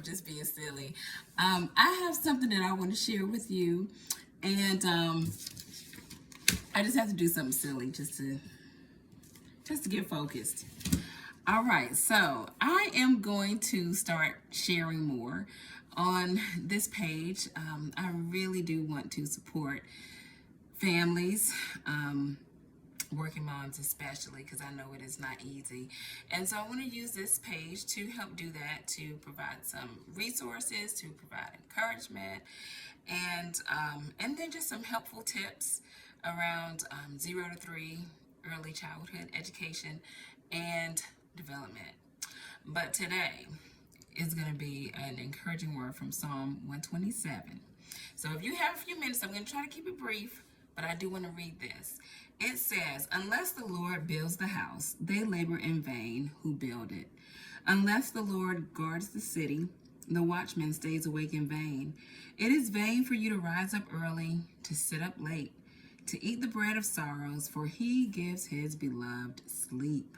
just being silly. I have something that I want to share with you, and I just have to do something silly just to get focused. All right, so I am going to start sharing more on this page. I really do want to support families. Working moms especially, because I know it is not easy, and so I want to use this page to help do that, to provide some resources, to provide encouragement, and then just some helpful tips around 0 to 3 early childhood education and development. But today is going to be an encouraging word from Psalm 127. So if you have a few minutes, I'm going to try to keep it brief, but I do want to read this. It says, "Unless the Lord builds the house, they labor in vain who build it. Unless the Lord guards the city, the watchman stays awake in vain. It is vain for you to rise up early, to sit up late, to eat the bread of sorrows, for he gives his beloved sleep.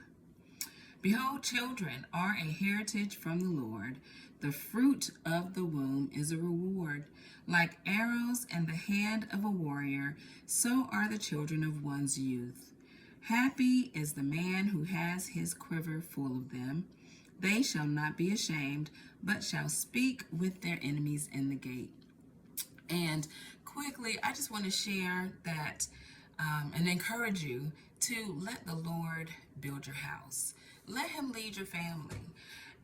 Behold, children are a heritage from the Lord. The fruit of the womb is a reward. Like arrows in the hand of a warrior, so are the children of one's youth. Happy is the man who has his quiver full of them. They shall not be ashamed, but shall speak with their enemies in the gate." And quickly, I just want to share that and encourage you to let the Lord build your house. Let him lead your family.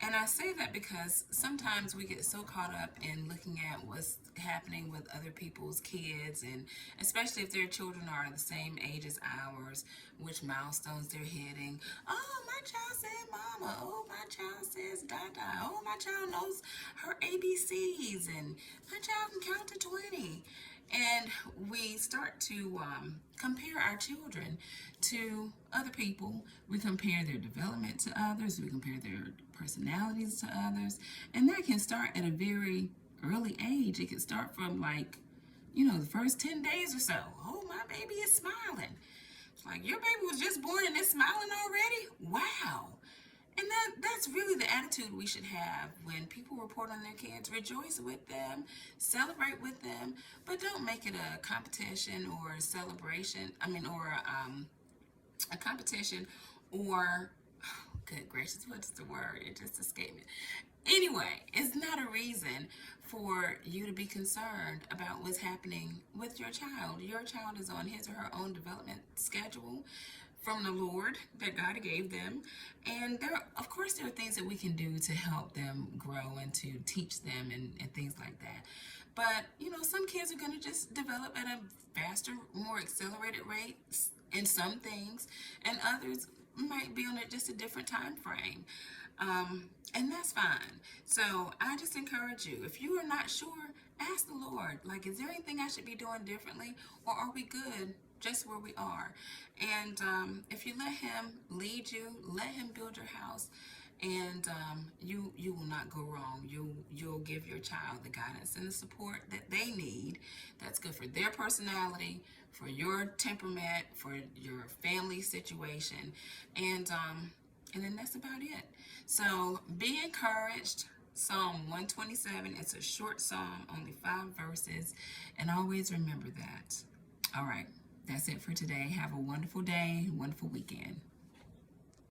And I say that because sometimes we get so caught up in looking at what's happening with other people's kids, and especially if their children are the same age as ours, which milestones they're hitting. Oh, my child said mama. Oh, my child says dada. Oh, my child knows her ABCs, and my child can count to 20. And we start to compare our children to other people. We compare their development to others. We compare their personalities to others. And that can start at a very early age. It can start from the first 10 days or so. Oh, my baby is smiling. It's like, your baby was just born and it's smiling already? Wow. And that's really the attitude we should have when people report on their kids. Rejoice with them, celebrate with them, but don't make it a competition or a celebration. Or a competition, or, oh, good gracious, what's the word? It just escaped me. Anyway, it's not a reason for you to be concerned about what's happening with your child. Your child is on his or her own development schedule from the Lord that God gave them. And of course, there are things that we can do to help them grow and to teach them and things like that. But, some kids are going to just develop at a faster, more accelerated rate in some things, and others might be on just a different time frame. And that's fine. So I just encourage you, if you are not sure, ask the Lord, is there anything I should be doing differently, or are we good just where we are? And if you let him lead you, let him build your house, and you will not go wrong. You'll give your child the guidance and the support that they need. That's good for their personality, for your temperament, for your family situation, and then that's about it. So be encouraged. Psalm 127. It's a short psalm, only 5 verses, and always remember that. All right, that's it for today. Have a wonderful day, wonderful weekend.